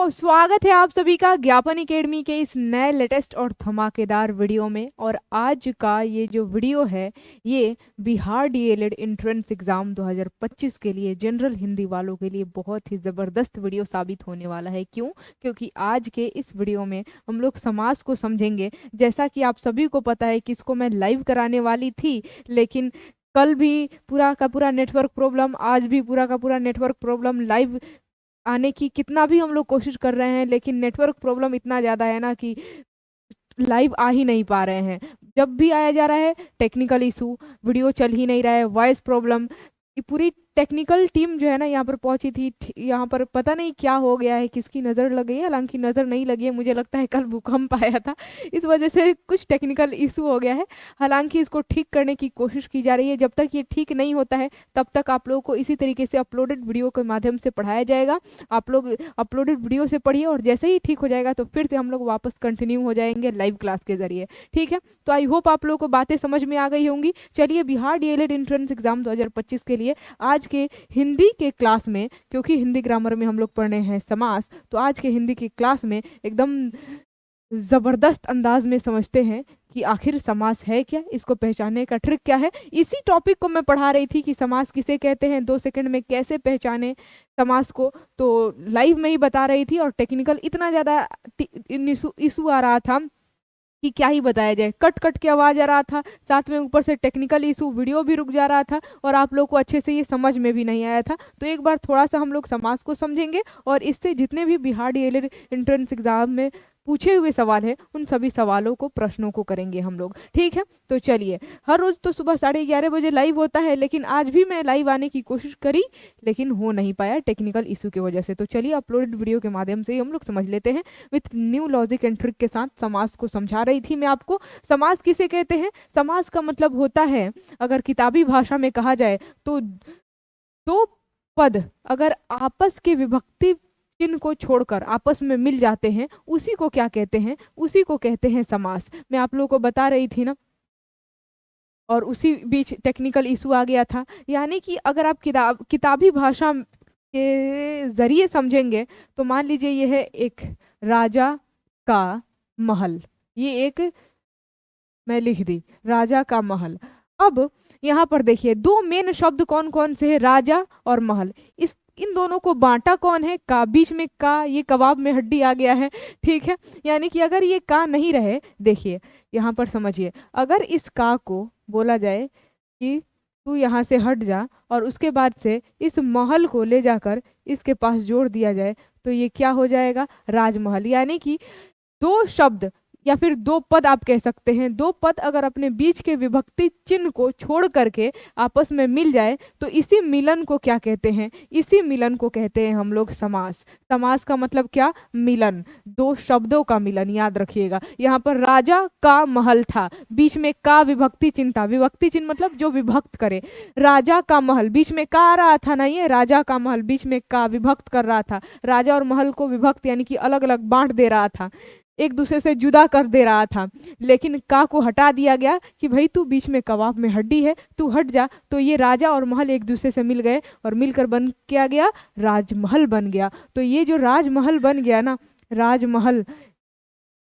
तो स्वागत है आप सभी का ज्ञापन एकेडमी के इस नए लेटेस्ट और धमाकेदार वीडियो में। और आज का ये जो वीडियो है ये बिहार डीएलएड एंट्रेंस एग्जाम 2025 के लिए जनरल हिंदी वालों के लिए बहुत ही ज़बरदस्त वीडियो साबित होने वाला है। क्यों? क्योंकि आज के इस वीडियो में हम लोग समास को समझेंगे। जैसा कि आप सभी को पता है कि इसको मैं लाइव कराने वाली थी, लेकिन कल भी पूरा का पूरा नेटवर्क प्रॉब्लम, आज भी पूरा का पूरा नेटवर्क प्रॉब्लम। लाइव आने की कितना भी हम लोग कोशिश कर रहे हैं, लेकिन नेटवर्क प्रॉब्लम इतना ज़्यादा है ना कि लाइव आ ही नहीं पा रहे हैं। जब भी आया जा रहा है टेक्निकल इशू, वीडियो चल ही नहीं रहा है, वॉइस प्रॉब्लम। ये पूरी टेक्निकल टीम जो है ना यहाँ पर पहुंची थी। यहाँ पर पता नहीं क्या हो गया है, किसकी नज़र लग गई है। हालांकि नज़र नहीं लगी है, मुझे लगता है कल भूकंप आया था, इस वजह से कुछ टेक्निकल इशू हो गया है। हालांकि इसको ठीक करने की कोशिश की जा रही है। जब तक ये ठीक नहीं होता है तब तक आप लोगों को इसी तरीके से अपलोडेड वीडियो के माध्यम से पढ़ाया जाएगा। आप लोग अपलोडेड वीडियो से पढ़िए और जैसे ही ठीक हो जाएगा तो फिर से हम लोग वापस कंटिन्यू हो जाएंगे लाइव क्लास के जरिए। ठीक है, तो आई होप आप लोगों को बातें समझ में आ गई होंगी। चलिए, बिहार डीएलएड एंट्रेंस एग्जाम 2025 के लिए आज के हिंदी के क्लास में, क्योंकि हिंदी ग्रामर में हम लोग पढ़ने हैं समास, तो आज के हिंदी की क्लास में एकदम ज़बरदस्त अंदाज में समझते हैं कि आखिर समास है क्या, इसको पहचानने का ट्रिक क्या है। इसी टॉपिक को मैं पढ़ा रही थी कि समास किसे कहते हैं, 2 सेकंड में कैसे पहचाने समास को, तो लाइव में ही बता रही थी। और टेक्निकल इतना ज़्यादा इशू आ रहा था कि क्या ही बताया जाए, कट कट की आवाज़ आ रहा था, साथ में ऊपर से टेक्निकल इशू, वीडियो भी रुक जा रहा था और आप लोग को अच्छे से ये समझ में भी नहीं आया था। तो एक बार थोड़ा सा हम लोग समास को समझेंगे और इससे जितने भी बिहार डीएलएड एंट्रेंस एग्जाम में पूछे हुए सवाल है उन सभी सवालों को, प्रश्नों को करेंगे हम लोग। ठीक है, तो चलिए। हर रोज तो सुबह 11:30 बजे लाइव होता है, लेकिन आज भी मैं लाइव आने की कोशिश करी लेकिन हो नहीं पाया टेक्निकल इशू की वजह से। तो चलिए, अपलोडेड वीडियो के माध्यम से ही हम लोग समझ लेते हैं with new logic and trick के साथ। समास को समझा रही थी मैं आपको। समास किसे कहते हैं? समास का मतलब होता है, अगर किताबी भाषा में कहा जाए तो दो पद अगर आपस के विभक्ति चिन्ह को छोड़कर आपस में मिल जाते हैं, उसी को क्या कहते हैं? उसी को कहते हैं समास। मैं आप लोगों को बता रही थी ना, और उसी बीच टेक्निकल इशू आ गया था। यानी कि अगर आप किताबी भाषा के जरिए समझेंगे तो मान लीजिए ये है एक राजा का महल, ये एक मैं लिख दी राजा का महल। अब यहाँ पर देखिए दो मेन शब्द कौन कौन से हैं? राजा और महल। इस इन दोनों को बांटा कौन है? का। बीच में का, ये कबाब में हड्डी आ गया है। ठीक है, यानी कि अगर ये का नहीं रहे, देखिए यहाँ पर समझिए, अगर इस का को बोला जाए कि तू यहाँ से हट जा और उसके बाद से इस महल को ले जाकर इसके पास जोड़ दिया जाए तो ये क्या हो जाएगा? राजमहल। यानी कि दो शब्द या फिर दो पद आप कह सकते हैं, दो पद अगर अपने बीच के विभक्ति चिन्ह को छोड़ करके आपस में मिल जाए तो इसी मिलन को क्या कहते हैं? इसी मिलन को कहते हैं हम लोग समास। समास का मतलब क्या? मिलन, दो शब्दों का मिलन। याद रखिएगा, यहाँ पर राजा का महल था, बीच में का विभक्ति चिन्ह था। विभक्ति चिन्ह मतलब जो विभक्त करे। राजा का महल, बीच में का आ रहा था ना, ये राजा का महल, बीच में का विभक्त कर रहा था। राजा और महल को विभक्त यानी कि अलग अलग बांट दे रहा था, एक दूसरे से जुदा कर दे रहा था। लेकिन का को हटा दिया गया कि भाई तू बीच में कबाब में हड्डी है, तू हट जा। तो ये राजा और महल एक दूसरे से मिल गए और मिलकर बन क्या गया? राजमहल बन गया। तो ये जो राजमहल बन गया ना, राजमहल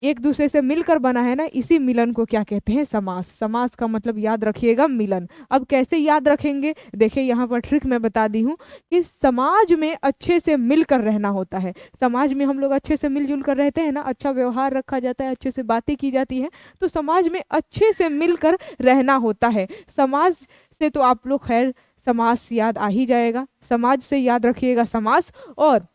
एक दूसरे से मिलकर बना है ना, इसी मिलन को क्या कहते हैं? समास। समास का मतलब याद रखिएगा मिलन। अब कैसे याद रखेंगे? देखिए यहाँ पर ट्रिक मैं बता दी हूँ कि समाज में अच्छे से मिलकर रहना होता है। समाज में हम लोग अच्छे से मिलजुल कर रहते हैं ना, अच्छा व्यवहार रखा जाता है, अच्छे से बातें की जाती है, तो समाज में अच्छे से मिलकर रहना होता है। समाज से तो आप लोग खैर समास याद आ ही जाएगा, समाज से याद रखिएगा समास। और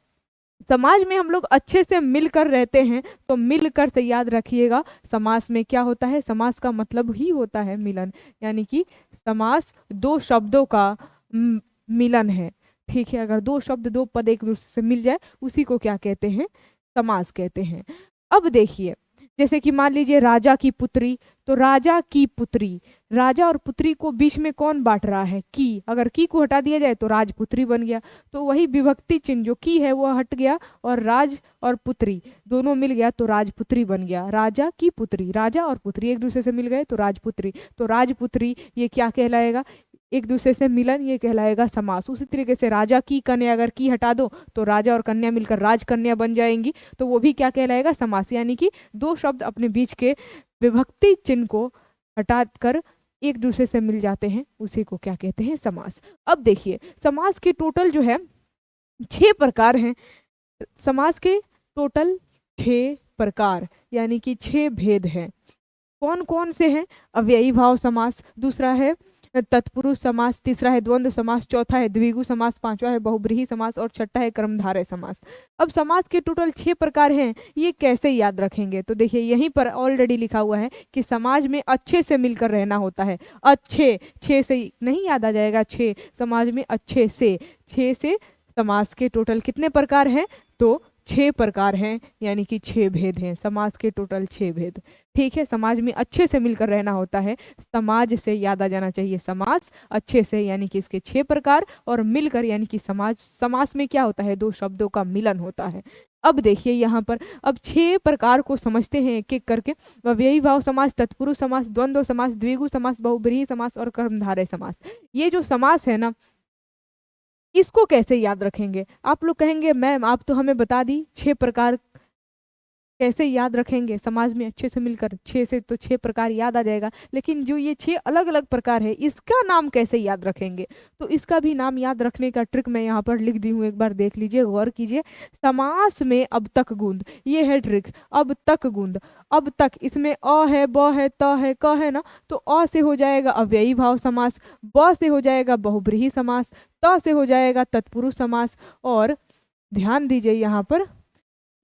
समाज में हम लोग अच्छे से मिलकर रहते हैं तो मिलकर से याद रखिएगा समास में क्या होता है? समास का मतलब ही होता है मिलन। यानी कि समास दो शब्दों का मिलन है। ठीक है, अगर दो शब्द, दो पद एक दूसरे से मिल जाए उसी को क्या कहते हैं? समास कहते हैं। अब देखिए, जैसे कि मान लीजिए राजा की पुत्री, तो राजा की पुत्री, राजा और पुत्री को बीच में कौन बांट रहा है? की। अगर की को हटा दिया जाए तो राजपुत्री बन गया। तो वही विभक्ति चिन्ह जो की है वो हट गया और राज और पुत्री दोनों मिल गया तो राजपुत्री बन गया। राजा की पुत्री, राजा और पुत्री एक दूसरे से मिल गए तो राजपुत्री। तो राजपुत्री ये क्या कहलाएगा? एक दूसरे से मिलन, ये कहलाएगा समास। उसी तरीके से राजा की कन्या, अगर की हटा दो तो राजा और कन्या मिलकर राजकन्या बन जाएंगी, तो वो भी क्या कहलाएगा, समास। यानी कि दो शब्द अपने बीच के विभक्ति चिन्ह को हटाकर एक दूसरे से मिल जाते हैं, उसी को क्या कहते हैं, समास। अब देखिए समास के टोटल जो है 6 प्रकार हैं। समास के टोटल 6 प्रकार यानी कि 6 भेद हैं। कौन कौन से हैं? अव्ययी भाव समास, दूसरा है तत्पुरुष समास, तीसरा है द्वंद्व समास, चौथा है द्विगु समास, पांचवा है बहुब्रीहि समास और छठा है कर्मधारय समास। अब समास के टोटल 6 प्रकार हैं, ये कैसे याद रखेंगे? तो देखिए यहीं पर ऑलरेडी लिखा हुआ है कि समाज में अच्छे से मिलकर रहना होता है। अच्छे, 6 से नहीं याद आ जाएगा, 6 समाज में अच्छे से, 6 से समास के टोटल कितने प्रकार हैं? तो 6 प्रकार हैं, यानी कि 6 भेद हैं। समाज के टोटल 6 भेद, ठीक है। समाज में अच्छे से मिलकर रहना होता है, समाज से याद आ जाना चाहिए समास, अच्छे से यानी कि इसके 6 प्रकार, और मिलकर यानी कि समाज। समास में क्या होता है? 2 शब्दों का मिलन होता है। अब देखिए यहाँ पर अब 6 प्रकार को समझते हैं एक एक करके। अव्ययी भाव समास, तत्पुरुष समास, द्वंद्व समास, द्विगु समास, बहुब्रीहि समास और कर्मधारय समास। ये जो समास है ना, इसको कैसे याद रखेंगे? आप लोग कहेंगे मैम आप तो हमें बता दी 6 प्रकार, कैसे याद रखेंगे? समाज में अच्छे से मिलकर 6 से तो 6 प्रकार याद आ जाएगा, लेकिन जो ये 6 अलग अलग प्रकार है इसका नाम कैसे याद रखेंगे? तो इसका भी नाम याद रखने का ट्रिक मैं यहाँ पर लिख दी हूँ, एक बार देख लीजिए, गौर कीजिए। समास में अब तक गुंद, ये है ट्रिक। अब तक गुंद, अब तक, इसमें अ है, ब है, त है, क है ना, तो अ से हो जाएगा अव्ययी भाव समास, ब से हो जाएगा बहुब्रीहि समास, त से हो जाएगा तत्पुरुष समास, और ध्यान दीजिए यहाँ पर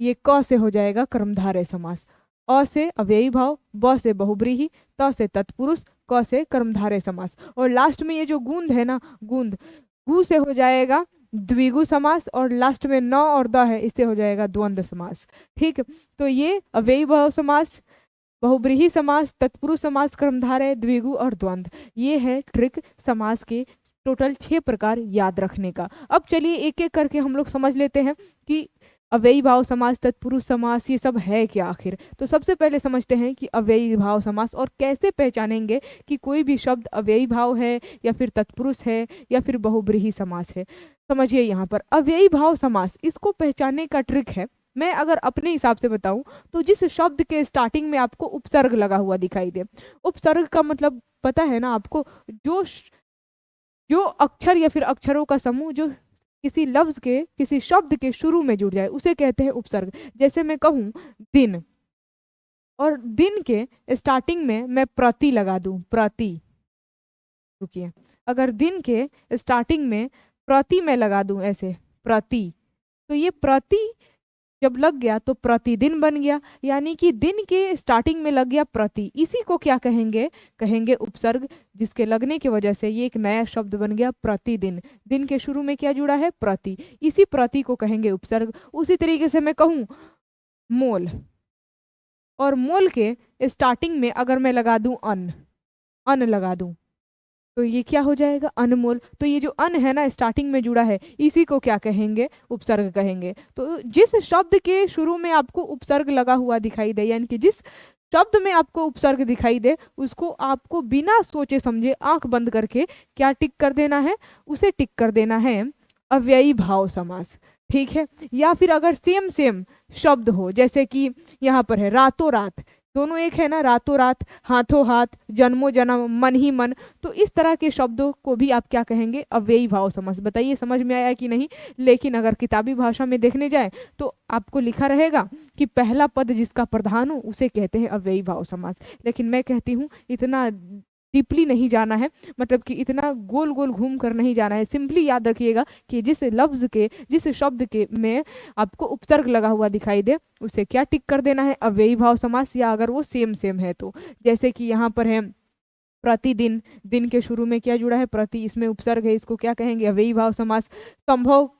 ये क से हो जाएगा कर्मधारय समास। अ से अव्ययी भाव, ब से बहुब्रीहि, त से तत्पुरुष, क से कर्मधारय समास, और लास्ट में ये जो गूंद है ना, गूंद, गु से हो जाएगा द्विगु समास, और लास्ट में न और द है, इससे हो जाएगा द्वंद्व समास। ठीक, तो ये अव्ययी भाव समास, बहुब्रीहि समास, तत्पुरुष समास, कर्मधारय, द्विगु और द्वंद्व, ये है ट्रिक समास के टोटल 6 प्रकार याद रखने का। अब चलिए एक एक करके हम लोग समझ लेते हैं कि अव्ययी भाव समास, तत्पुरुष समास, ये सब है क्या आखिर। तो सबसे पहले समझते हैं कि अव्ययी भाव समास, और कैसे पहचानेंगे कि कोई भी शब्द अव्ययी भाव है या फिर तत्पुरुष है या फिर बहुब्रीहि समास है। समझिए यहाँ पर अव्ययी भाव समास, इसको पहचानने का ट्रिक है, मैं अगर अपने हिसाब से बताऊं तो जिस शब्द के स्टार्टिंग में आपको उपसर्ग लगा हुआ दिखाई दे, उपसर्ग का मतलब पता है ना आपको, जो अक्षर या फिर अक्षरों का समूह जो किसी लफ्ज के, किसी शब्द के शुरू में जुड़ जाए, उसे कहते हैं उपसर्ग। जैसे मैं कहूं दिन, और दिन के स्टार्टिंग में मैं प्रति लगा दूं, प्रति, रुकिए, अगर दिन के स्टार्टिंग में प्रति मैं लगा दूं ऐसे, प्रति, तो ये प्रति जब लग गया तो प्रतिदिन बन गया, यानी कि दिन के स्टार्टिंग में लग गया प्रति, इसी को क्या कहेंगे? कहेंगे उपसर्ग, जिसके लगने की वजह से ये एक नया शब्द बन गया प्रतिदिन। दिन के शुरू में क्या जुड़ा है? प्रति, इसी प्रति को कहेंगे उपसर्ग। उसी तरीके से मैं कहूं मोल, और मोल के स्टार्टिंग में अगर मैं लगा दूं अन, अन लगा दूं, तो ये क्या हो जाएगा? अनमोल। तो ये जो अन है ना स्टार्टिंग में जुड़ा है, इसी को क्या कहेंगे? उपसर्ग कहेंगे। तो जिस शब्द के शुरू में आपको उपसर्ग लगा हुआ दिखाई दे, यानी कि जिस शब्द में आपको उपसर्ग दिखाई दे, उसको आपको बिना सोचे समझे आंख बंद करके क्या टिक कर देना है? उसे टिक कर देना है अव्ययी भाव समास। ठीक है। या फिर अगर सेम सेम शब्द हो, जैसे कि यहाँ पर है रातों रात, दोनों एक है ना, रातों रात, हाथों हाथ, जन्मों जन्म, मन ही मन, तो इस तरह के शब्दों को भी आप क्या कहेंगे? अव्ययी भाव समास। बताइए समझ में आया कि नहीं? लेकिन अगर किताबी भाषा में देखने जाए तो आपको लिखा रहेगा कि पहला पद जिसका प्रधान हो उसे कहते हैं अव्ययी भाव समास। लेकिन मैं कहती हूँ इतना डीपली नहीं जाना है, मतलब कि इतना गोल गोल घूम कर नहीं जाना है। सिंपली याद रखिएगा कि जिस लफ्ज के, जिस शब्द के में आपको उपसर्ग लगा हुआ दिखाई दे, उसे क्या टिक कर देना है? अव्ययी भाव समास, या अगर वो सेम सेम है तो। जैसे कि यहाँ पर है प्रतिदिन, दिन के शुरू में क्या जुड़ा है? प्रति, इसमें उपसर्ग है, इसको क्या कहेंगे? अव्ययी भाव समास। संभव,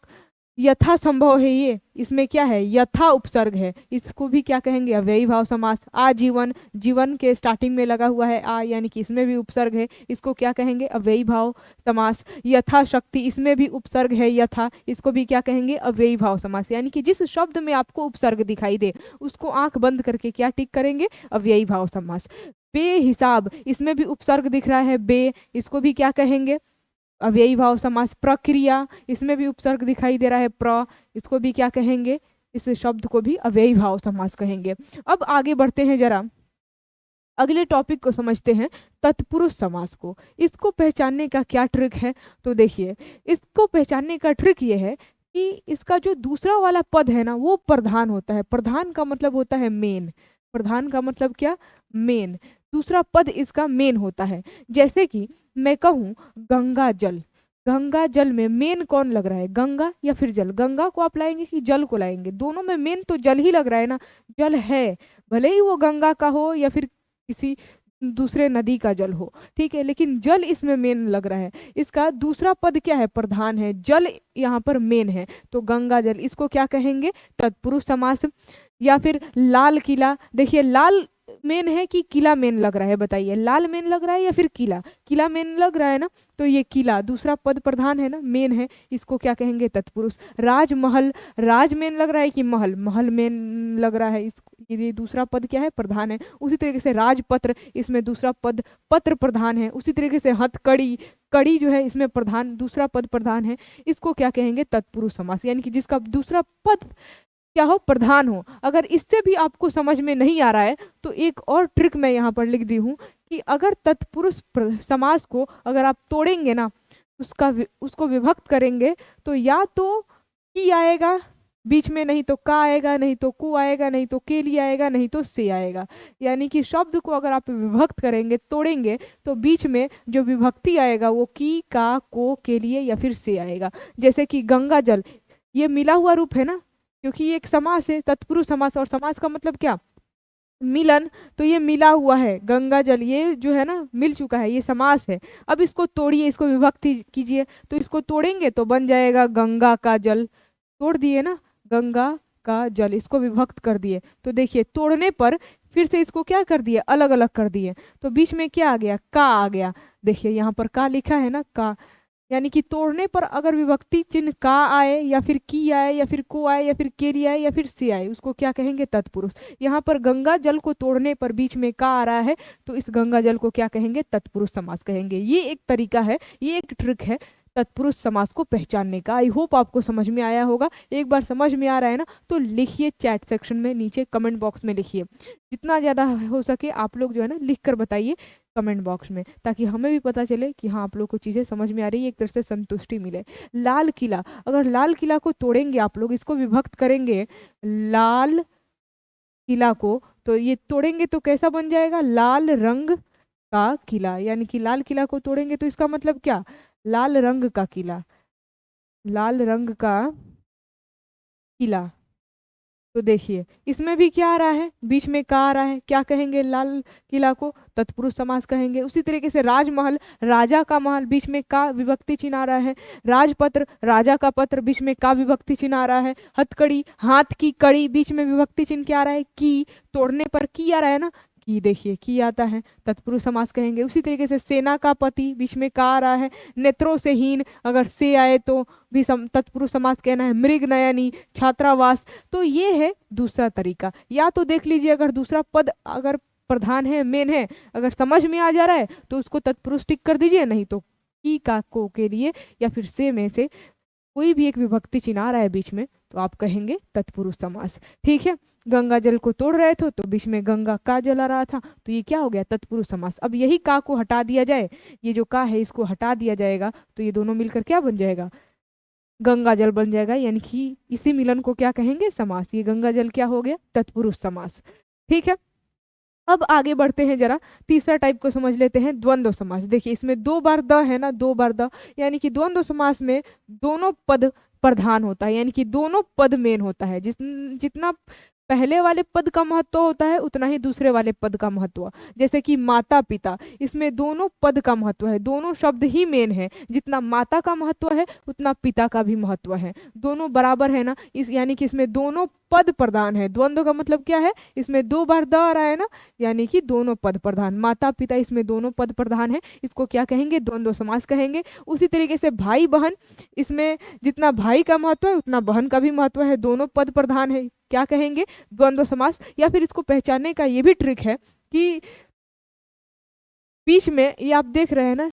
यथा संभव है ये, इसमें क्या है? यथा उपसर्ग है, इसको भी क्या कहेंगे? अव्ययी भाव समास। आजीवन, जीवन के स्टार्टिंग में लगा हुआ है आ, यानी कि इसमें भी उपसर्ग है, इसको क्या कहेंगे? अव्ययी भाव समास। यथाशक्ति, इसमें भी उपसर्ग है यथा, इसको भी क्या कहेंगे? अव्ययी भाव समास। यानी कि जिस शब्द में आपको उपसर्ग दिखाई दे उसको आंख बंद करके क्या टिक करेंगे? अव्ययी भाव समास। बेहिसाब, इसमें भी उपसर्ग दिख रहा है बे, इसको भी क्या कहेंगे? अव्ययी भाव समास। प्रक्रिया, इसमें भी उपसर्ग दिखाई दे रहा है प्र, इसको भी क्या कहेंगे, इस शब्द को भी अव्ययी भाव समास कहेंगे। अब आगे बढ़ते हैं जरा, अगले टॉपिक को समझते हैं, तत्पुरुष समास को। इसको पहचानने का क्या ट्रिक है, तो देखिए, इसको पहचानने का ट्रिक ये है कि इसका जो दूसरा वाला पद है ना वो प्रधान होता है। प्रधान का मतलब होता है मेन। प्रधान का मतलब क्या, मेन। दूसरा पद इसका मेन होता है। जैसे कि मैं कहूँ गंगा जल, गंगा जल में मेन कौन लग रहा है, गंगा या फिर जल। गंगा को आप लाएंगे कि जल को लाएंगे, दोनों में मेन तो जल ही लग रहा है ना, जल है, भले ही वो गंगा का हो या फिर किसी दूसरे नदी का जल हो, ठीक है, लेकिन जल इसमें मेन लग रहा है। इसका दूसरा पद क्या है, प्रधान है, जल यहाँ पर मेन है, तो गंगा जल, इसको क्या कहेंगे, तत्पुरुष समास। या फिर लाल किला, देखिए लाल मेन है कि किला मेन लग रहा है, बताइए, लाल मेन लग रहा है या फिर किला, किला मेन लग रहा है ना, तो ये किला दूसरा पद प्रधान है ना, मेन है, इसको क्या कहेंगे, तत्पुरुष। राजमहल, राज मेन लग रहा है कि महल, महल मेन लग रहा है, इसको ये दूसरा पद क्या है, प्रधान है। उसी तरीके से राजपत्र, इसमें दूसरा पद पत्र प्रधान है। उसी तरीके से हथकड़ी, कड़ी जो है इसमें प्रधान, दूसरा पद प्रधान है, इसको क्या कहेंगे, तत्पुरुष समास, यानी कि जिसका दूसरा पद क्या हो, प्रधान हो। अगर इससे भी आपको समझ में नहीं आ रहा है तो एक और ट्रिक मैं यहाँ पर लिख दी हूँ कि अगर तत्पुरुष समास को अगर आप तोड़ेंगे ना, उसको विभक्त करेंगे, तो या तो की आएगा बीच में, नहीं तो का आएगा, नहीं तो कु आएगा, नहीं तो के लिए आएगा, नहीं तो से आएगा। यानी कि शब्द को अगर आप विभक्त करेंगे, तोड़ेंगे, तो बीच में जो विभक्ति आएगा वो की, का, को, के लिए या फिर से आएगा। जैसे कि गंगा जल, ये मिला हुआ रूप है ना, क्योंकि ये एक समास है, तत्पुरुष समास, और समास का मतलब क्या, मिलन, तो ये मिला हुआ है, गंगा जल ये जो है ना मिल चुका है, ये समास है। अब इसको तोड़िए, इसको विभक्ति कीजिए, तो इसको तोड़ेंगे तो बन जाएगा गंगा का जल, तोड़ दिए ना, गंगा का जल, इसको विभक्त कर दिए, तो देखिए तोड़ने पर फिर से इसको क्या कर दिए, अलग अलग कर दिए, तो बीच में क्या आ गया, का आ गया। देखिए यहाँ पर का लिखा है ना, का, यानी कि तोड़ने पर अगर विभक्ति चिन्ह का आए या फिर की आए या फिर को आए या फिर के लिए आए या फिर से आए, उसको क्या कहेंगे, तत्पुरुष। यहाँ पर गंगा जल को तोड़ने पर बीच में का आ रहा है, तो इस गंगा जल को क्या कहेंगे, तत्पुरुष समास कहेंगे। ये एक तरीका है, ये एक ट्रिक है तत्पुरुष समास को पहचानने का। आई होप आपको समझ में आया होगा। एक बार समझ में आ रहा है ना तो लिखिए चैट सेक्शन में, नीचे कमेंट बॉक्स में लिखिए, जितना ज़्यादा हो सके आप लोग जो है ना लिख कर बताइए कमेंट बॉक्स में, ताकि हमें भी पता चले कि हाँ आप लोग को चीज़ें समझ में आ रही है, एक तरह से संतुष्टि मिले। लाल किला, अगर लाल किला को तोड़ेंगे आप लोग, इसको विभक्त करेंगे लाल किला को, तो ये तोड़ेंगे तो कैसा बन जाएगा, लाल रंग का किला, यानी कि लाल किला को तोड़ेंगे तो इसका मतलब क्या, लाल रंग का किला, लाल रंग का किला। तो देखिए इसमें भी क्या आ रहा है, बीच में का आ रहा है, क्या कहेंगे, लाल किला को तत्पुरुष समास कहेंगे। उसी तरीके से राजमहल, राजा का महल, बीच में का विभक्ति चिन्ह आ रहा है। राजपत्र, राजा का पत्र, बीच में का विभक्ति चिन्ह आ रहा है। हथकड़ी, हाथ की कड़ी, बीच में विभक्ति चिन्ह क्या आ रहा है, की, तोड़ने पर की आ रहा है ना, की, देखिए की आता है, तत्पुरुष समास कहेंगे। उसी तरीके से सेना का पति, बीच में का आ रहा है। नेत्रों से हीन, अगर से आए तो भी तत्पुरुष समास कहना है। मृग नयनी, छात्रावास, तो ये है दूसरा तरीका। या तो देख लीजिए अगर दूसरा पद अगर प्रधान है, मेन है, अगर समझ में आ जा रहा है तो उसको तत्पुरुष टिक कर दीजिए, नहीं तो की, का, को के लिए या फिर से में से कोई भी एक विभक्ति चिन्ह आ रहा है बीच में तो आप कहेंगे तत्पुरुष समास, ठीक है। गंगा जल को तोड़ रहे थे तो बीच में गंगा का जल आ रहा था, तो ये क्या हो गया, तत्पुरुष समास। अब यही का को हटा दिया जाए, ये जो का है इसको हटा दिया जाएगा, तो ये दोनों मिलकर क्या बन जाएगा, गंगा जल बन जाएगा, यानी कि इसी मिलन को क्या कहेंगे, समास। ये गंगा जल क्या हो गया, तत्पुरुष समास, ठीक है। अब आगे बढ़ते हैं, जरा तीसरा टाइप को समझ लेते हैं, द्वंद्व समास। देखिए इसमें दो बार द है ना, दो बार द, यानी कि द्वंद्व समास में दोनों पद प्रधान होता है, यानी कि दोनों पद मेन होता है। जितना पहले वाले पद का महत्व होता है उतना ही दूसरे वाले पद का महत्व। जैसे कि माता पिता, इसमें दोनों पद का महत्व है, दोनों शब्द ही मेन है। जितना माता का महत्व है उतना पिता का भी महत्व है, दोनों बराबर है ना, इस यानी कि इसमें दोनों पद प्रधान है। द्वंद्व का मतलब क्या है, इसमें दो बार द आ रहा है ना, यानी कि दोनों पद प्रधान, माता पिता इसमें दोनों पद प्रधान है, इसको क्या कहेंगे, द्वंद्व समास कहेंगे। उसी तरीके से भाई बहन, इसमें जितना भाई का महत्व है उतना बहन का भी महत्व है, दोनों पद प्रधान है, क्या कहेंगे, द्वंद्व समास। या फिर इसको पहचानने का ये भी ट्रिक है कि बीच में ये आप देख रहे हैं ना,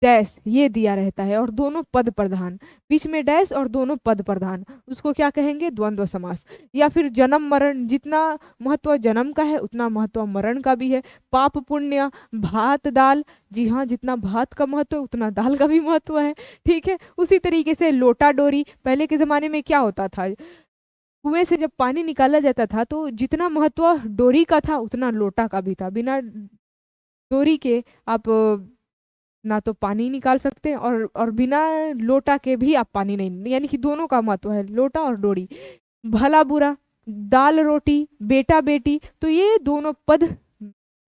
डैश ये दिया रहता है और दोनों पद प्रधान, बीच में डैश और दोनों पद प्रधान, उसको क्या कहेंगे? द्वंद्व समास। या फिर जन्म मरण, जितना महत्व जन्म का है उतना महत्व मरण का भी है। पाप पुण्य, भात दाल, जी हाँ, जितना भात का महत्व है उतना दाल का भी महत्व है। ठीक है, उसी तरीके से लोटा डोरी, पहले के जमाने में क्या होता था, कुएं से जब पानी निकाला जाता था तो जितना महत्व डोरी का था उतना लोटा का भी था। बिना डोरी के आप ना तो पानी निकाल सकते हैं और बिना लोटा के भी आप पानी नहीं, यानी कि दोनों का महत्व है, लोटा और डोरी। भला बुरा, दाल रोटी, बेटा बेटी, तो ये दोनों पद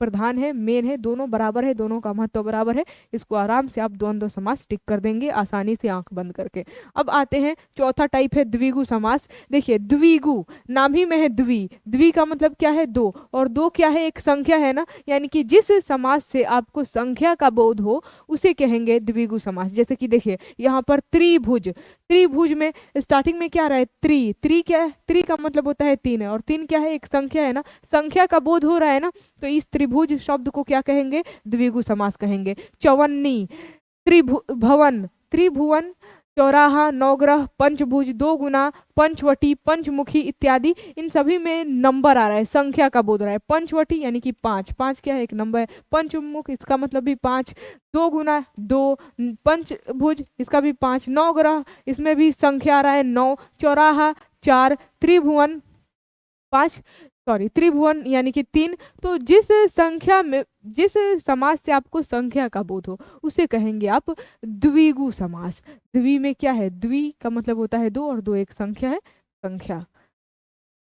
प्रधान है, मेन है, दोनों बराबर है, दोनों का महत्व बराबर है। इसको आराम से आप द्वंद्व समास टिक कर देंगे आसानी से आंख बंद करके। अब आते हैं चौथा टाइप है द्विगु समास। देखिए द्विगु, नाम ही में है द्वि, द्वि का मतलब क्या है? दो, और दो क्या है? एक संख्या है ना, यानी कि जिस समास से आपको संख्या का बोध हो उसे कहेंगे द्विगु समास। जैसे कि देखिए यहाँ पर त्रिभुज, त्रिभुज में स्टार्टिंग में क्या रहा है? त्रि, त्रि क्या है? त्रि का मतलब होता है तीन, और तीन क्या है? एक संख्या है ना, संख्या का बोध हो रहा है ना, तो इस त्रिभुज शब्द को क्या कहेंगे? द्विगु समास कहेंगे। चौवन्नी, त्रिभुवन, त्रिभुवन, चौराहा, नवग्रह, पंचभुज, दो गुना, पंचवटी, पंचमुखी इत्यादि, इन सभी में नंबर आ रहा है, संख्या का बोध रहा है। पंचवटी यानी कि पांच, पांच क्या है? एक नंबर है। पंचमुख इसका मतलब भी पांच, दो गुना दो, पंचभुज इसका भी पांच, नवग्रह इसमें भी संख्या आ रहा है नौ, चौराहा चार, त्रिभुवन पांच, सॉरी त्रिभुवन यानी कि तीन। तो जिस संख्या में, जिस समास से आपको संख्या का बोध हो उसे कहेंगे आप द्विगु समास। द्वि में क्या है? द्वि का मतलब होता है दो, और दो एक संख्या है, संख्या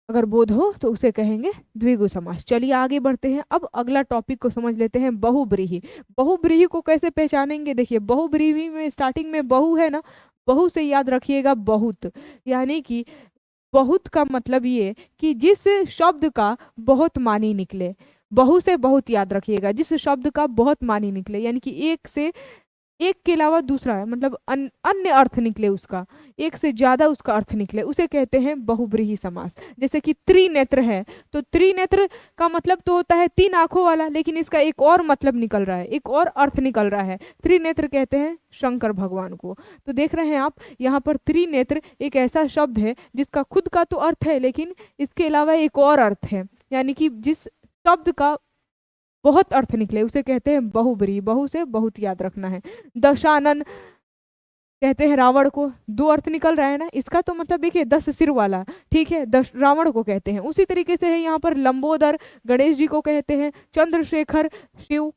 अगर बोध हो तो उसे कहेंगे द्विगु समास। चलिए आगे बढ़ते हैं। अब अगला टॉपिक को समझ लेते हैं, बहुब्रीहि। बहुब्रीहि को कैसे पहचानेंगे? देखिए बहुब्रीहि में स्टार्टिंग में बहु है ना, बहु से याद रखिएगा बहुत, यानी कि बहुत का मतलब ये कि जिस शब्द का बहुत मानी निकले, बहु से बहुत याद रखिएगा, जिस शब्द का बहुत मानी निकले, यानी कि एक से, एक के अलावा दूसरा है, मतलब अन्य अर्थ निकले उसका, एक से ज्यादा उसका अर्थ निकले, उसे कहते हैं बहुब्रीहि समास। जैसे कि त्रिनेत्र है, तो त्रिनेत्र का मतलब तो होता है तीन आंखों वाला, लेकिन इसका एक और मतलब निकल रहा है, एक और अर्थ निकल रहा है। त्रिनेत्र कहते हैं शंकर भगवान को। तो देख रहे हैं आप यहाँ पर त्रिनेत्र एक ऐसा शब्द है जिसका खुद का तो अर्थ है, लेकिन इसके अलावा एक और अर्थ है, यानी कि जिस शब्द का बहुत अर्थ निकले उसे कहते हैं बहुब्रीहि। बहु से बहुत याद रखना है। दशानन कहते हैं रावण को, दो अर्थ निकल रहा है ना, इसका तो मतलब देखिए 10 सिर वाला, ठीक है, दश रावण को कहते हैं। उसी तरीके से है यहाँ पर लंबोदर, गणेश जी को कहते हैं। चंद्रशेखर शिव,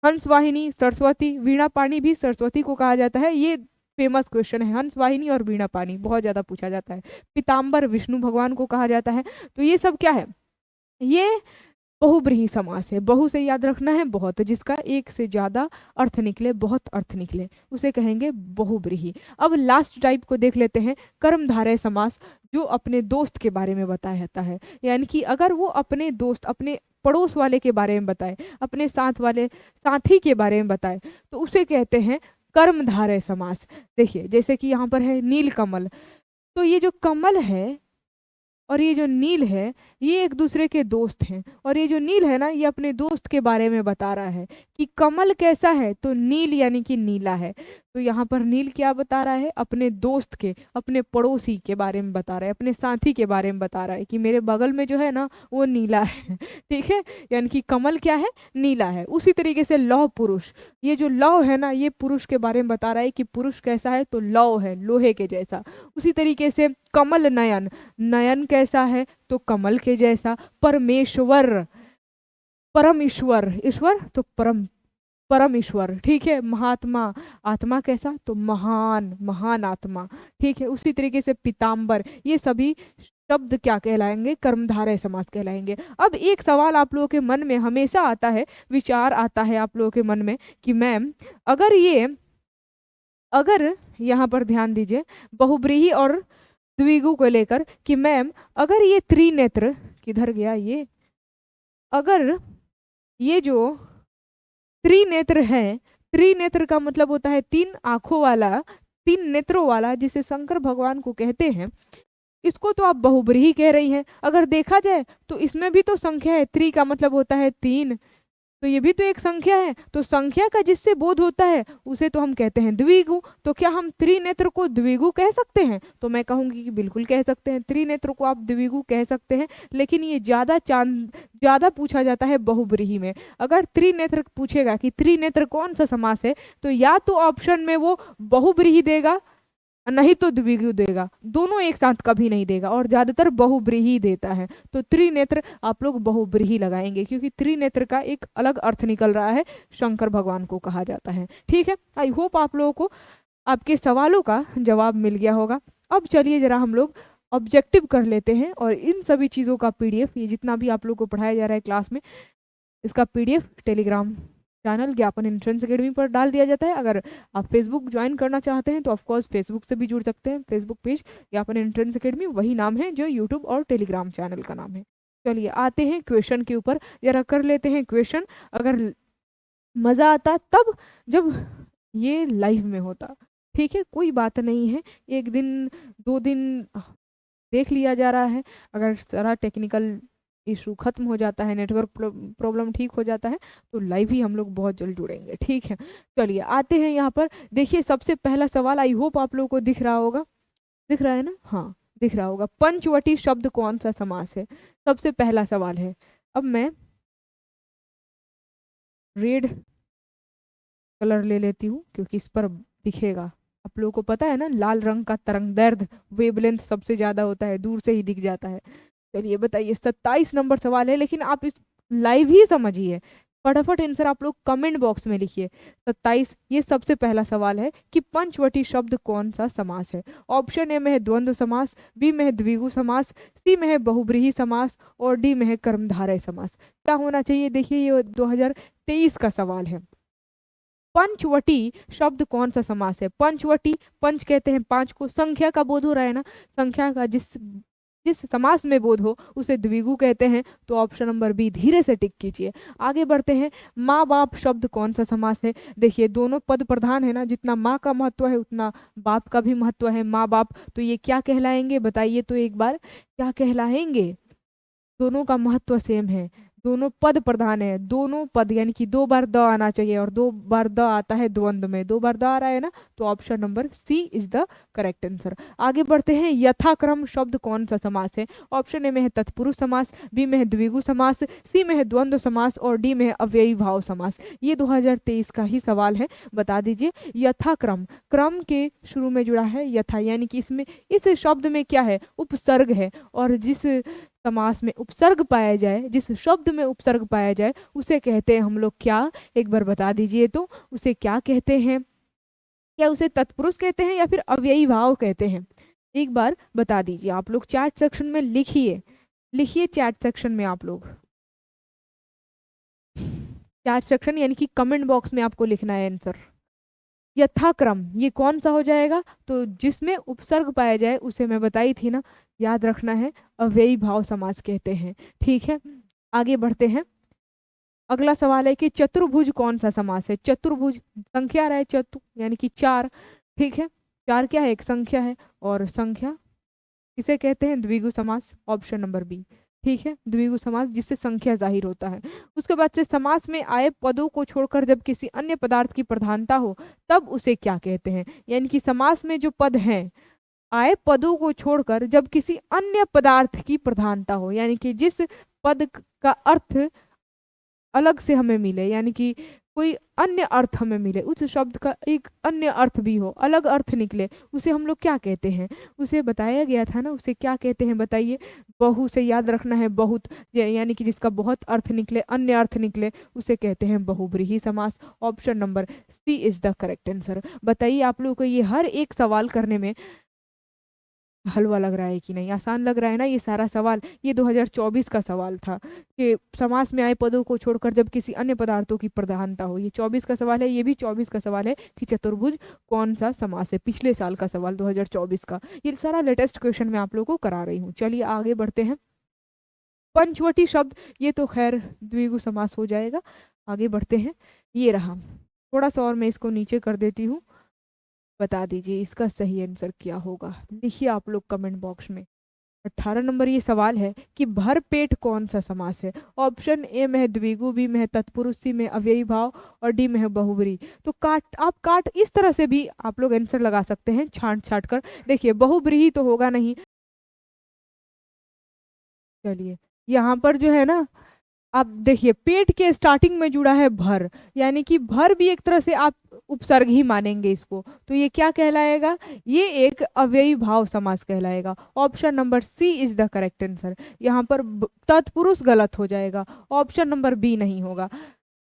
हंस वाहिनी सरस्वती, वीणा पानी भी सरस्वती को कहा जाता है। ये फेमस क्वेश्चन है, हंस वाहिनी और वीणा पानी बहुत ज्यादा पूछा जाता है। पीताम्बर विष्णु भगवान को कहा जाता है। तो ये सब क्या है? ये बहुब्रीहि समास है। बहु से याद रखना है बहुत, जिसका एक से ज्यादा अर्थ निकले, बहुत अर्थ निकले, उसे कहेंगे बहुब्रीहि। अब लास्ट टाइप को देख लेते हैं, कर्मधारय समास, जो अपने दोस्त के बारे में बताया जाता है। यानी कि अगर वो अपने दोस्त, अपने पड़ोस वाले के बारे में बताए, अपने साथ वाले साथी के बारे में बताए, तो उसे कहते हैं कर्मधारय समास। देखिए जैसे कि यहाँ पर है नीलकमल, तो ये जो कमल है और ये जो नील है ये एक दूसरे के दोस्त हैं, और ये जो नील है ना ये अपने दोस्त के बारे में बता रहा है कि कमल कैसा है, तो नील यानी कि नीला है। तो यहाँ पर नील क्या बता रहा है? अपने दोस्त के, अपने पड़ोसी के बारे में बता रहा है, अपने साथी के बारे में बता रहा है कि मेरे बगल में जो है ना वो नीला है। ठीक है, यानी कि कमल क्या है? नीला है। उसी तरीके से लौह पुरुष, ये जो लौह है ना ये पुरुष के बारे में बता रहा है कि पुरुष कैसा है, तो लौह है, लोहे के जैसा। उसी तरीके से कमल नयन, नयन कैसा है, तो कमल के जैसा। परमेश्वर, परम ईश्वर, ईश्वर तो परम, परम ईश्वर। ठीक है, महात्मा, आत्मा कैसा, तो महान, महान आत्मा। ठीक है, उसी तरीके से पीताम्बर, ये सभी शब्द क्या कहलाएंगे? कर्मधारय समास कहलाएंगे। अब एक सवाल आप लोगों के मन में हमेशा आता है, विचार आता है आप लोगों के मन में कि मैम अगर ये, अगर यहाँ पर ध्यान दीजिए बहुब्रीहि और द्विगु को लेकर कि मैम अगर ये त्रिनेत्र, किधर गया ये, अगर ये जो त्रिनेत्र है, त्रिनेत्र का मतलब होता है तीन आंखों वाला, तीन नेत्रों वाला, जिसे शंकर भगवान को कहते हैं, इसको तो आप बहुब्रीहि कह रही हैं। अगर देखा जाए तो इसमें भी तो संख्या है, त्रि का मतलब होता है तीन, तो ये भी तो एक संख्या है, तो संख्या का जिससे बोध होता है उसे तो हम कहते हैं द्विगु। तो क्या हम त्रिनेत्र को द्विगु कह सकते हैं? तो मैं कहूंगी कि बिल्कुल कह सकते हैं, त्रिनेत्र को आप द्विगु कह सकते हैं। लेकिन ये ज्यादा पूछा जाता है बहुब्रीहि में। अगर त्रिनेत्र पूछेगा कि त्रिनेत्र कौन सा समास है, तो या तो ऑप्शन में वो बहुब्रीहि देगा, नहीं तो द्विगु देगा, दोनों एक साथ कभी नहीं देगा, और ज्यादातर बहुब्रीहि देता है। तो त्रिनेत्र आप लोग बहुब्रीहि लगाएंगे, क्योंकि त्रिनेत्र का एक अलग अर्थ निकल रहा है, शंकर भगवान को कहा जाता है। ठीक है, आई होप आप लोगों को आपके सवालों का जवाब मिल गया होगा। अब चलिए जरा हम लोग ऑब्जेक्टिव कर लेते हैं, और इन सभी चीज़ों का पीडीएफ, ये जितना भी आप लोग को पढ़ाया जा रहा है क्लास में, इसका पीडीएफ टेलीग्राम चैनल ज्ञापन एंट्रेंस एकेडमी पर डाल दिया जाता है। अगर आप फेसबुक ज्वाइन करना चाहते हैं तो ऑफकोर्स फेसबुक से भी जुड़ सकते हैं। फेसबुक पेज ज्ञापन एंट्रेंस एकेडमी वही नाम है जो यूट्यूब और टेलीग्राम चैनल का नाम है। चलिए आते हैं क्वेश्चन के ऊपर, जरा कर लेते हैं क्वेश्चन। अगर मज़ा आता तब जब ये लाइव में होता, ठीक है, कोई बात नहीं है, एक दिन 2 दिन देख लिया जा रहा है। अगर सारा टेक्निकल इशू खत्म हो जाता है, नेटवर्क प्रॉब्लम ठीक हो जाता है, तो लाइव ही हम लोग बहुत जल्द जुड़ेंगे। ठीक है, चलिए आते हैं यहाँ पर। देखिए सबसे पहला सवाल, आई होप आप लोगों को दिख रहा होगा, दिख रहा है ना? हाँ दिख रहा होगा। पंचवटी शब्द कौन सा समास है? सबसे पहला सवाल है। अब मैं रेड कलर ले लेती हूँ क्योंकि इस पर दिखेगा। आप लोगों को पता है ना, लाल रंग का तरंग दैर्ध्य वेवलेंथ सबसे ज्यादा होता है, दूर से ही दिख जाता है। चलिए बताइए, 27 नंबर सवाल है, लेकिन आप इस लाइव ही समझिए। फटाफट आंसर आप लोग कमेंट बॉक्स में लिखिए। 27, ये सबसे पहला सवाल है कि पंचवटी शब्द कौन सा समास है। ऑप्शन ए में है द्वंद्व समास, बी में है द्विगु समास, सी में है बहुब्रीहि समास, और डी में है कर्मधारय समास। क्या होना चाहिए? देखिए ये 2023 का सवाल है। पंचवटी शब्द कौन सा समास है? पंचवटी, पंच कहते हैं पांच को, संख्या का बोध हो रहा है ना, संख्या का जिस जिस समास में बोध हो उसे द्विगु कहते हैं। तो ऑप्शन नंबर बी, धीरे से टिक कीजिए। आगे बढ़ते हैं। माँ बाप शब्द कौन सा समास है? देखिए दोनों पद प्रधान है ना, जितना माँ का महत्व है उतना बाप का भी महत्व है, माँ बाप। तो ये क्या कहलाएंगे बताइए तो एक बार, क्या कहलाएंगे? दोनों का महत्व सेम है, दोनों पद प्रधान है, दोनों पद, यानी कि 2 बार द आना चाहिए, और 2 बार द आता है द्वंद्व में, 2 बार द आ रहा है ना, तो option number C is the correct answer. आगे बढ़ते हैं। यथाक्रम शब्द कौन सा समास है? ऑप्शन ए में है तत्पुरुष समास, बी में है द्विगु समास, सी में है द्वंद्व समास, और डी में है अव्ययी भाव समास। ये 2023 का ही सवाल है, बता दीजिए। यथाक्रम, क्रम के शुरू में जुड़ा है यथा, यानी कि इसमें इस शब्द में क्या है? उपसर्ग है, और जिस समास में उपसर्ग पाया जाए, जिस शब्द में उपसर्ग पाया जाए, उसे कहते हैं हम लोग क्या? एक बार बता दीजिए तो, उसे क्या कहते हैं? क्या उसे तत्पुरुष कहते हैं या फिर अव्ययी भाव कहते हैं? एक बार बता दीजिए आप लोग, चैट सेक्शन में लिखिए, लिखिए चैट सेक्शन में आप लोग, चैट सेक्शन यानी कि कमेंट बॉक्स में आपको लिखना है आंसर। यथाक्रम ये कौन सा हो जाएगा? तो जिसमें उपसर्ग पाया जाए उसे मैं बताई थी ना, याद रखना है, अव्ययी भाव समास कहते हैं। ठीक है, आगे बढ़ते हैं। अगला सवाल है कि चतुर्भुज कौन सा समास है? चतुर्भुज संख्या रहा है, चतु यानी कि 4। ठीक है, 4 क्या है? एक संख्या है, और संख्या इसे कहते हैं द्विगु समास, ऑप्शन नंबर बी। ठीक है, द्विगु समास जिससे संख्या जाहिर होता है। उसके बाद से समास में आए पदों को छोड़कर जब किसी अन्य पदार्थ की प्रधानता हो तब उसे क्या कहते हैं? यानी कि समास में जो पद हैं, आए पदों को छोड़कर जब किसी अन्य पदार्थ की प्रधानता हो, यानी कि जिस पद का अर्थ अलग से हमें मिले, यानी कि कोई अन्य अर्थ हमें मिले, उस शब्द का एक अन्य अर्थ भी हो, अलग अर्थ निकले, उसे हम लोग क्या कहते हैं? उसे बताया गया था ना, उसे क्या कहते हैं बताइए? बहु से याद रखना है, बहुत, यानी कि जिसका बहुत अर्थ निकले, अन्य अर्थ निकले, उसे कहते हैं बहुब्रीहि समास। Option number C is the correct answer. बताइए आप लोगों को ये हर एक सवाल करने में हलवा लग रहा है कि नहीं? आसान लग रहा है ना ये सारा सवाल? ये 2024 का सवाल था कि समास में आए पदों को छोड़कर जब किसी अन्य पदार्थों की प्रधानता हो। ये 24 का सवाल है, ये भी 24 का सवाल है कि चतुर्भुज कौन सा समास है, पिछले साल का सवाल 2024 का। ये सारा लेटेस्ट क्वेश्चन मैं आप लोगों को करा रही हूँ। चलिए आगे बढ़ते हैं। पंचवटी शब्द, ये तो खैर द्विगु समास हो जाएगा। आगे बढ़ते हैं, ये रहा। थोड़ा सा और मैं इसको नीचे कर देती हूँ, बता दीजिए इसका सही आंसर क्या होगा, लिखिए आप लोग कमेंट बॉक्स में। 18 नंबर ये सवाल है कि भर पेट कौन सा समास है। ऑप्शन ए में है द्विगु, बी में है तत्पुरुष, सी में अव्ययी भाव और डी में है बहुब्रीहि। तो काट इस तरह से भी आप लोग आंसर लगा सकते हैं, छांट छाट कर। देखिए बहुब्रीहि तो होगा नहीं। चलिए यहाँ पर जो है ना, आप देखिए पेट के स्टार्टिंग में जुड़ा है भर, यानी कि भर भी एक तरह से आप उपसर्ग ही मानेंगे इसको, तो ये क्या कहलाएगा, ये एक अव्ययी भाव समास कहलाएगा। Option number C is the correct answer. यहाँ पर तत्पुरुष गलत हो जाएगा, ऑप्शन नंबर बी नहीं होगा।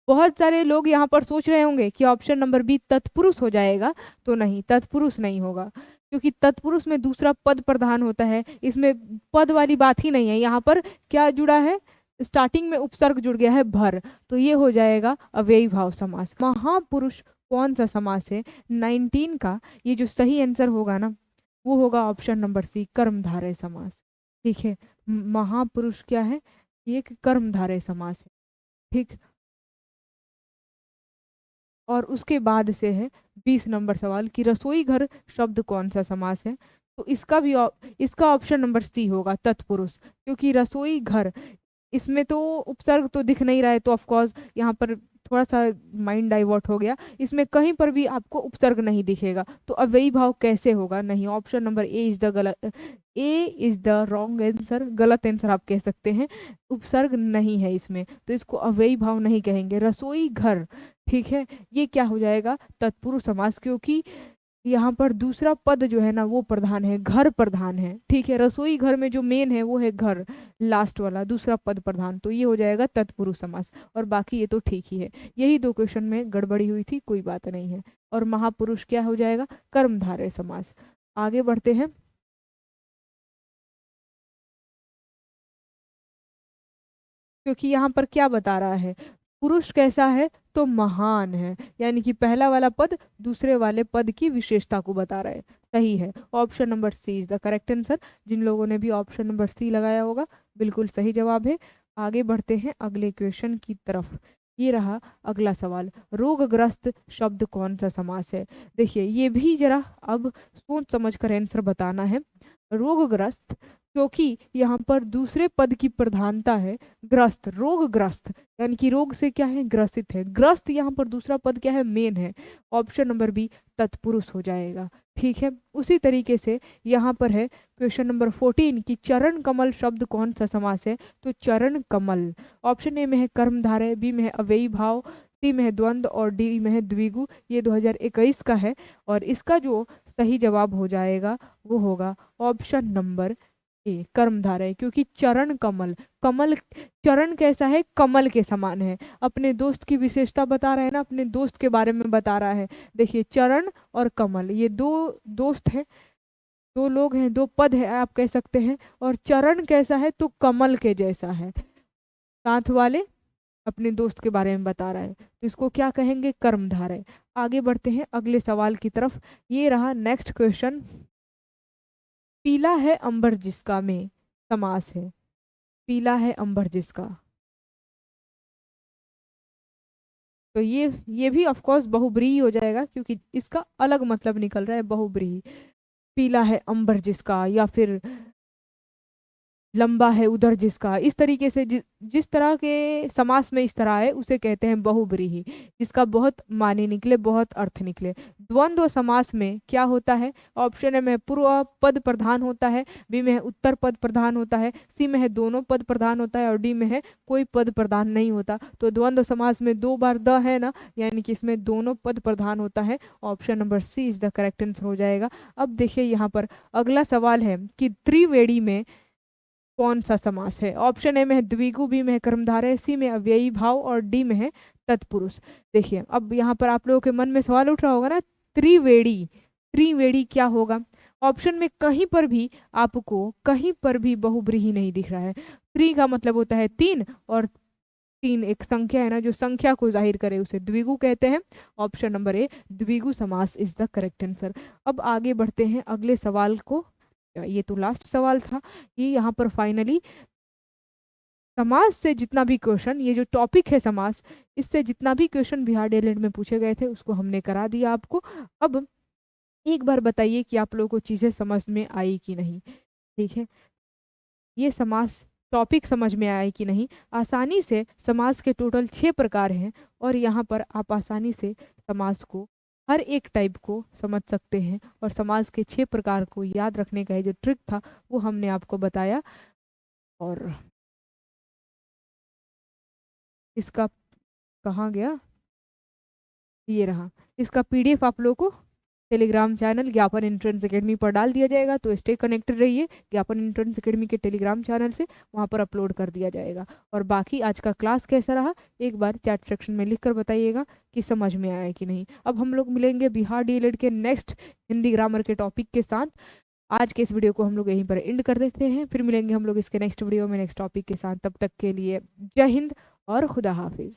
बहुत सारे लोग यहाँ पर सोच रहे होंगे कि ऑप्शन नंबर बी तत्पुरुष हो जाएगा, तो नहीं, तत्पुरुष नहीं होगा, क्योंकि तत्पुरुष में दूसरा पद प्रधान होता है, इसमें पद वाली बात ही नहीं है। यहाँ पर क्या जुड़ा है, स्टार्टिंग में उपसर्ग जुड़ गया है भर, तो ये हो जाएगा अव्ययी भाव समास। महापुरुष कौन सा समास है 19 का, ये जो सही आंसर होगा ना, वो होगा ऑप्शन नंबर सी, कर्मधारय समास। ठीक है, महापुरुष क्या है, ये एक कर्मधारय समास है। ठीक, और उसके बाद से है 20 नंबर सवाल कि रसोई घर शब्द कौन सा समास है। तो इसका ऑप्शन नंबर सी होगा, तत्पुरुष, क्योंकि रसोई घर, इसमें तो उपसर्ग तो दिख नहीं रहा है, तो ऑफ कोर्स यहाँ पर थोड़ा सा माइंड डाइवर्ट हो गया, इसमें कहीं पर भी आपको उपसर्ग नहीं दिखेगा, तो अव्ययी भाव कैसे होगा, नहीं, option number A is the wrong answer, गलत आंसर आप कह सकते हैं, उपसर्ग नहीं है इसमें, तो इसको अव्ययी भाव नहीं कहेंगे। रसोई घर, ठीक है, ये क्या हो जाएगा, तत्पुरुष समास, क्योंकि यहाँ पर दूसरा पद जो है ना वो प्रधान है, घर प्रधान है। ठीक है, रसोई घर में जो मेन है वो है घर, लास्ट वाला दूसरा पद प्रधान, तो ये हो जाएगा तत्पुरुष समास। और बाकी ये तो ठीक ही है, यही दो क्वेश्चन में गड़बड़ी हुई थी, कोई बात नहीं है। और महापुरुष क्या हो जाएगा, कर्मधारय समास। आगे बढ़ते हैं, क्योंकि यहाँ पर क्या बता रहा है, पुरुष कैसा है, तो महान है, यानी कि पहला वाला पद दूसरे वाले पद की विशेषता को बता रहा है। सही है, option number C is the correct answer. जिन लोगों ने भी ऑप्शन नंबर सी लगाया होगा, बिल्कुल सही जवाब है। आगे बढ़ते हैं अगले क्वेश्चन की तरफ। ये रहा अगला सवाल, रोगग्रस्त शब्द कौन सा समास है। देखिए ये भी जरा अब सोच समझ कर आंसर बताना है। रोगग्रस्त, क्योंकि यहाँ पर दूसरे पद की प्रधानता है, ग्रस्त, रोगग्रस्त, यानी कि रोग से क्या है, ग्रसित है, ग्रस्त यहाँ पर दूसरा पद क्या है, मेन है, ऑप्शन नंबर बी तत्पुरुष हो जाएगा। ठीक है, उसी तरीके से यहाँ पर है क्वेश्चन नंबर 14 कि चरण कमल शब्द कौन सा समास है। तो चरण कमल, ऑप्शन ए में है कर्मधारय, बी में है अव्ययी भाव, सी में है द्वंद्व और डी में है द्विगु। ये 2021 का है, और इसका जो सही जवाब हो जाएगा वो होगा ऑप्शन नंबर ए, कर्मधारय, क्योंकि चरण कमल, कमल, चरण कैसा है, कमल के समान है। अपने दोस्त की विशेषता बता रहा है ना, अपने दोस्त के बारे में बता रहा है। देखिए चरण और कमल, ये दो दोस्त हैं, दो लोग हैं, दो पद है आप कह सकते हैं। और चरण कैसा है, तो कमल के जैसा है, साथ वाले अपने दोस्त के बारे में बता रहा है, तो इसको क्या कहेंगे, कर्मधारय। आगे बढ़ते हैं अगले सवाल की तरफ। ये रहा नेक्स्ट क्वेश्चन, पीला है अंबर जिसका में समास है। पीला है अंबर जिसका, तो ये भी ऑफ कोर्स बहुब्रीहि हो जाएगा, क्योंकि इसका अलग मतलब निकल रहा है, बहुब्रीहि। पीला है अंबर जिसका, या फिर लंबा है उधर जिसका, इस तरीके से जिस तरह के समास में इस तरह है उसे कहते हैं बहुब्रीहि, जिसका बहुत माने निकले, बहुत अर्थ निकले। द्वंद्व समास में क्या होता है, ऑप्शन ए में पूर्व पद प्रधान होता है, बी में है उत्तर पद प्रधान होता है, सी में है दोनों पद प्रधान होता है, और डी में है कोई पद प्रधान नहीं होता। तो द्वंद्व समास में दो बार द है ना, यानी कि इसमें दोनों पद प्रधान होता है, option number C is the correct answer हो जाएगा। अब देखिए यहाँ पर अगला सवाल है कि त्रिवेणी में कौन सा समास है। ऑप्शन ए में है द्विगु, बी में है कर्मधारय, सी में अव्ययी भाव और डी में है तत्पुरुष। देखिए अब यहाँ पर आप लोगों के मन में सवाल उठ रहा होगा ना, त्रिवेणी, त्रिवेणी क्या होगा। ऑप्शन में कहीं पर भी आपको कहीं पर भी बहुब्रीहि नहीं दिख रहा है। त्रि का मतलब होता है तीन, और तीन एक संख्या है ना, जो संख्या को जाहिर करे उसे द्विगु कहते हैं। ऑप्शन नंबर ए, द्विगु समास इज द करेक्ट आंसर। अब आगे बढ़ते हैं अगले सवाल को, ये तो लास्ट सवाल था। ये यहाँ पर फाइनली समास से जितना भी क्वेश्चन, ये जो टॉपिक है समास, इससे जितना भी क्वेश्चन बिहार डीएलएड में पूछे गए थे उसको हमने करा दिया आपको। अब एक बार बताइए कि आप लोगों को चीज़ें समझ में आई कि नहीं। ठीक है, ये समास टॉपिक समझ में आया कि नहीं। आसानी से समास के टोटल 6 प्रकार हैं और यहाँ पर आप आसानी से समास को हर एक टाइप को समझ सकते हैं और समास के 6 प्रकार को याद रखने का ये जो ट्रिक था वो हमने आपको बताया। और इसका कहाँ गया, ये रहा, इसका पीडीएफ आप लोगों को टेलीग्राम चैनल ज्ञापन एंट्रेंस एकेडमी पर डाल दिया जाएगा, तो स्टे कनेक्टेड रहिए ज्ञापन एंट्रेंस एकेडमी के टेलीग्राम चैनल से, वहाँ पर अपलोड कर दिया जाएगा। और बाकी आज का क्लास कैसा रहा एक बार चैट सेक्शन में लिख कर बताइएगा कि समझ में आया कि नहीं। अब हम लोग मिलेंगे बिहार डीएलएड के नेक्स्ट हिंदी ग्रामर के टॉपिक के साथ। आज के इस वीडियो को हम लोग यहीं पर एंड कर देते हैं, फिर मिलेंगे हम लोग इसके नेक्स्ट वीडियो में नेक्स्ट टॉपिक के साथ। तब तक के लिए जय हिंद और खुदा हाफिज।